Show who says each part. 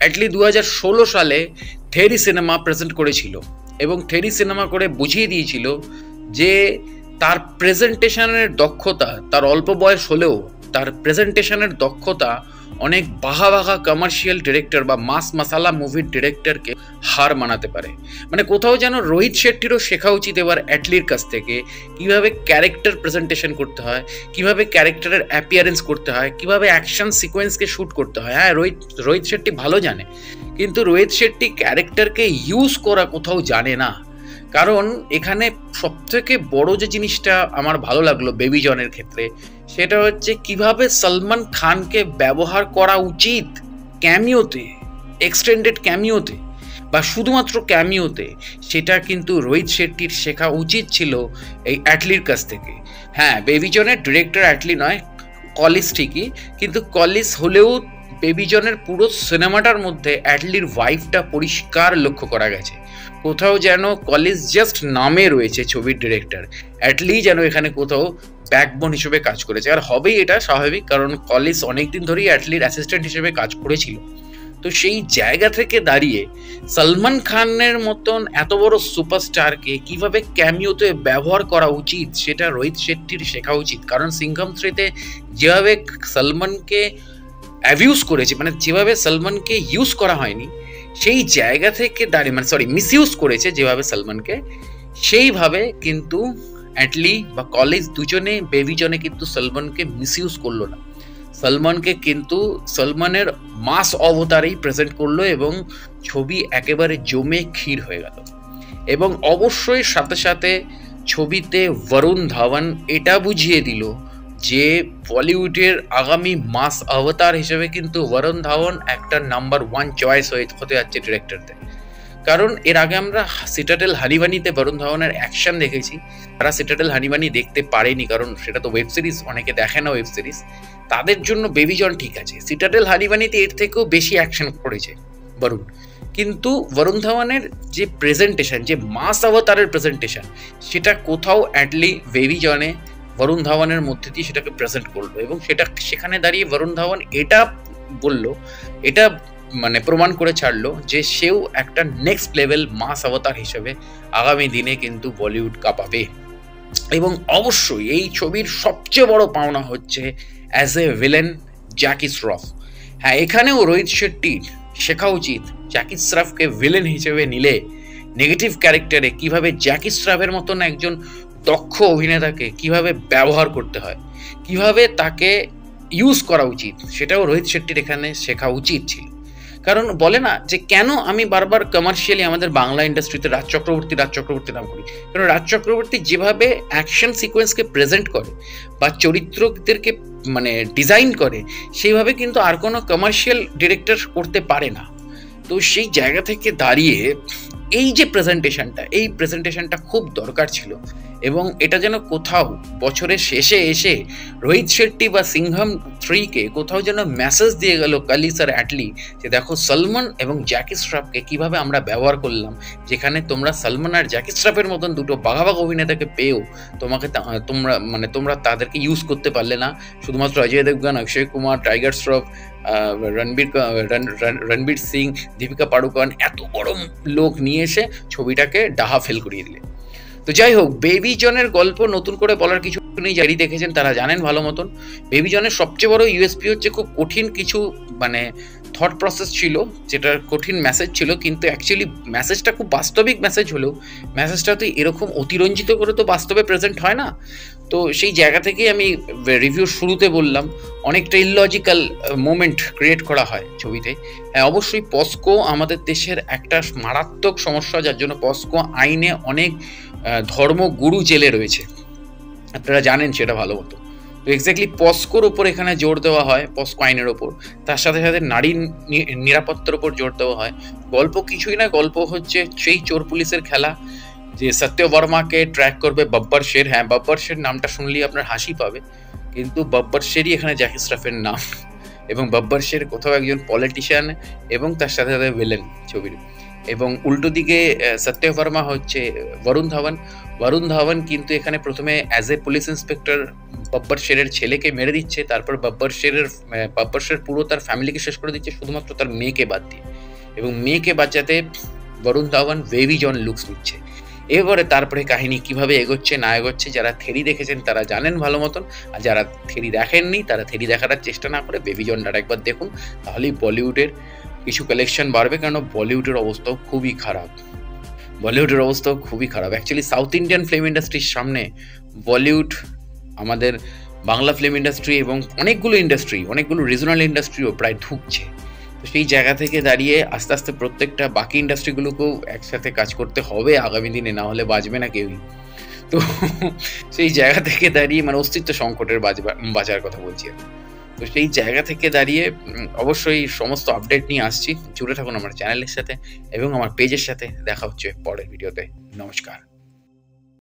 Speaker 1: অ্যাটলি 2016 সালে থেরি cinema present করেছিল এবং থেরি সিনেমা করে বুঝিয়ে দিয়েছিল যে তার প্রেজেন্টেশনের দক্ষতা, তার অল্প বয়স হলেও তার প্রেজেন্টেশনের দক্ষতা অনেক বাঘা বাঘা কমার্শিয়াল ডিরেক্টর বা মাস মাসালা মুভির ডিরেক্টরকে হার মানাতে পারে। মানে কোথাও যেন রোহিত শেট্টিরও শেখা উচিত এবার অ্যাটলির কাছ থেকে কিভাবে ক্যারেক্টার প্রেজেন্টেশন করতে হয়, কিভাবে ক্যারেক্টারের অ্যাপিয়ারেন্স করতে হয়, কিভাবে অ্যাকশন সিকোয়েন্সকে শ্যুট করতে হয়। হ্যাঁ, রোহিত শেট্টি ভালো জানে, কিন্তু রোহিত শেট্টি ক্যারেক্টারকে ইউজ করা কোথাও জানে না। কারণ এখানে সবথেকে বড় যে জিনিসটা আমার ভালো লাগলো বেবি জনের ক্ষেত্রে, সেটা হচ্ছে কিভাবে সলমান খানকে ব্যবহার করা উচিত ক্যামিওতে, এক্সটেন্ডেড ক্যামিওতে বা শুধুমাত্র ক্যামিওতে, সেটা কিন্তু রোহিত শেট্টির শেখা উচিত ছিল এই অ্যাটলির কাছ থেকে। হ্যাঁ, বেবি জনের ডিরেক্টর অ্যাটলি নয়, কলিস ঠিকই, কিন্তু কলিস হলেও বেবি জনের পুরো সিনেমাটার মধ্যে অ্যাটলির ভাইফটা পরিষ্কার লক্ষ্য করা গেছে। কোথাও যেন কলিস জাস্ট নামে রয়েছে ছবির ডিরেক্টর, অ্যাটলি যেন এখানে কোথাও ব্যাকবোন হিসেবে কাজ করেছে। আর হবেই, এটা স্বাভাবিক, কারণ কলিস অনেকদিন ধরেই অ্যাটলির অ্যাসিস্ট্যান্ট হিসেবে কাজ করেছিল। তো সেই জায়গা থেকে দাঁড়িয়ে সলমান খানের মতন এত বড় সুপারস্টারকে কিভাবে ক্যামিওতে ব্যবহার করা উচিত সেটা রোহিত শেট্টির শেখা উচিত। কারণ সিংঘম 3-তে যেভাবে সলমানকে অ্যাবিউজ করেছে, মানে যেভাবে সলমানকে ইউজ করা হয়নি, সেই জায়গা থেকে দাঁড়িয়ে মিসইউজ করেছে যেভাবে সলমানকে, সেইভাবে কিন্তু অ্যাটলি বা কলেজ দুজনে বেবি জনে কিন্তু সলমানকে মিসইউজ করলো না। সলমানকে কিন্তু সলমানের মাস অবতারেই প্রেজেন্ট করলো এবং ছবি একেবারে জমে ক্ষীর হয়ে গেল। এবং অবশ্যই সাথে সাথে ছবিতে বরুণ ধাওয়ান এটা বুঝিয়ে দিল যে বলিউডের আগামী মাস অবতার হিসেবে কিন্তু বরুণ ধাওয়ান একটা নাম্বার 1 চয়েস হতে যাচ্ছে ডিরেক্টরদের। কারণ এর আগে আমরা সিটাডেল হানিবানিতে বরুণ ধাওয়ানের অ্যাকশন দেখেছি। তারা সিটাডেল হানিবানি দেখতে পারেনি, কারণ সেটা তো ওয়েব সিরিজ, অনেকে দেখে না ওয়েব সিরিজ, তাদের জন্য বেবি জন ঠিক আছে। সিটাডেল হানিবানিতে এর থেকেও বেশি অ্যাকশন করেছে বরুণ, কিন্তু বরুণ ধাওয়ানের যে প্রেজেন্টেশন, যে মাস অবতারের প্রেজেন্টেশন, সেটা কোথাও অ্যাটলি বেবি জনে বরুণ ধাওয়ানের মধ্যে দিয়ে সেটাকে প্রেজেন্ট করলো। এবং সেখানে দাঁড়িয়ে বরুণ ধাওয়ান এটা বলল, এটা মানে প্রমাণ করে ছাড়লো যে সেও একটা নেক্সট লেভেল মাস অবতার হিসেবে আগামী দিনে কিন্তু বলিউড কাঁপাবে। এবং অবশ্যই এই ছবির সবচেয়ে বড় পাওনা হচ্ছে as a villain Jackie Shroff. হ্যাঁ, এখানেও রোহিত শেট্টির শেখা উচিত জ্যাকি শ্রফকে ভিলেন হিসেবে নিলে নেগেটিভ ক্যারেক্টারে কিভাবে জ্যাকি শ্রফের মতন একজন দক্ষ অভিনেতাকে কিভাবে ব্যবহার করতে হয়, কিভাবে তাকে ইউজ করা উচিত, সেটাও রোহিত শেট্টির এখানে শেখা উচিত ছিল। কারণ বলে না যে কেন আমি বারবার কমার্শিয়ালি আমাদের বাংলা ইন্ডাস্ট্রিতে রাজ চক্রবর্তী নাম করি, কারণ রাজ চক্রবর্তী যেভাবে অ্যাকশন সিকোয়েন্সকে প্রেজেন্ট করে বা চরিত্রদেরকে মানে ডিজাইন করে, সেইভাবে কিন্তু আর কোনো কমার্শিয়াল ডিরেক্টর করতে পারে না। তো সেই জায়গা থেকে দাঁড়িয়ে এই যে প্রেজেন্টেশনটা খুব দরকার ছিল। এবং এটা যেন কোথাও বছরের শেষে এসে রোহিত শেট্টি বা সিংঘম 3-কে কোথাও যেন মেসেজ দিয়ে গেল কলিস আর অ্যাটলি যে দেখো সলমান এবং জ্যাকি শ্রফকে কিভাবে আমরা ব্যবহার করলাম, যেখানে তোমরা সলমান আর জ্যাকি শ্রফের মতন দুটো বাঘাবাঘ অভিনেতাকে পেয়েও তোমরা তাদেরকে ইউজ করতে পারলে না। শুধুমাত্র অজয় দেবগন, অক্ষয় কুমার, টাইগার শ্রফ, রণবীর সিং, দীপিকা পাড়ুকোন, এত বড় লোক নিয়ে এসে ছবিটাকে ডাহা ফেল করিয়ে দিলে। তো যাই হোক, বেবি জনের গল্প নতুন করে বলার কিছু নেই, যারি দেখেছেন তারা জানেন ভালো মতন। বেবি জনের সবচেয়ে বড় ইউএসপি হচ্ছে খুব কঠিন কিছু মানে থট প্রসেস ছিল, যেটার কঠিন মেসেজ ছিল, কিন্তু অ্যাকচুয়ালি মেসেজটা খুব বাস্তবিক মেসেজ হলেও মেসেজটা তো এরকম অতিরঞ্জিত করে তো বাস্তবে প্রেজেন্ট হয় না। তো সেই জায়গা থেকেই আমি রিভিউর শুরুতে বললাম অনেকটা ইললজিক্যাল মোমেন্ট ক্রিয়েট করা হয় ছবিতে। হ্যাঁ, অবশ্যই পস্কো আমাদের দেশের একটা মারাত্মক সমস্যা, যার জন্য পস্কো আইনে অনেক ধর্মগুরু জেলে রয়েছে, আপনারা জানেন সেটা ভালো মতো। তো এক্স্যাক্টলি পস্কোর ওপর এখানে জোর দেওয়া হয়, পস্কো আইনের ওপর, তার সাথে সাথে নারীর নিরাপত্তার ওপর জোর দেওয়া হয়। গল্প কিছুই না, গল্প হচ্ছে সেই চোর পুলিশের খেলা, যে সত্যবর্মাকে ট্র্যাক করবে বব্বর শের। হ্যাঁ, বব্বর শের নামটা শুনলেই আপনার হাসি পাবে, কিন্তু বব্বর শেরই এখানে জ্যাকি শ্রফের নাম, এবং বব্বর শের কোথাও একজন পলিটিশিয়ান এবং তার সাথে সাথে ভিলেন ছবির। এবং উল্টো দিকে সত্যবর্মা হচ্ছে বরুণ ধাওয়ান কিন্তু এখানে প্রথমে as a police inspector Babbar শেরের ছেলেকে মেরে দিচ্ছে, তারপর বব্বর শের পুরো তার ফ্যামিলিকে শেষ করে দিচ্ছে শুধুমাত্র তার মেয়েকে বাদ দিয়ে। এবং মেয়েকে বাঁচাতে বরুণ ধাওয়ান বেবি জন লুকস নিচ্ছে। এবারে তারপরে কাহিনী কিভাবে এগোচ্ছে না এগোচ্ছে, যারা থেরি দেখেছেন তারা জানেন ভালো মতন, আর যারা থেরি দেখেননি তারা থেরি দেখার চেষ্টা না করে বেবি জনটা একবার দেখুন, তাহলেই বলিউডের কিছু কালেকশন বাড়বে। কারণ বলিউডের অবস্থাও খুবই খারাপ, অ্যাকচুয়ালি সাউথ ইন্ডিয়ান ফিল্ম ইন্ডাস্ট্রির সামনে বলিউড, আমাদের বাংলা ফিল্ম ইন্ডাস্ট্রি এবং অনেকগুলো রিজনাল ইন্ডাস্ট্রিও প্রায় ঢুকছে। তো সেই জায়গা থেকে দাঁড়িয়ে আস্তে আস্তে প্রত্যেকটা বাকি ইন্ডাস্ট্রিগুলোকেও একসাথে কাজ করতে হবে আগামী দিনে, না হলে বাঁচবে না কেউই। তো সেই জায়গা থেকে দাঁড়িয়ে মানে অস্তিত্ব সংকটের বাঁচার কথা বলছি আর। তো সেই জায়গা থেকে দাঁড়িয়ে অবশ্যই সমস্ত আপডেট নিয়ে আসছি। জুড়ে থাকুন আমার চ্যানেলের সাথে এবং আমার পেজের সাথে। দেখা হচ্ছে পরের ভিডিওতে। নমস্কার।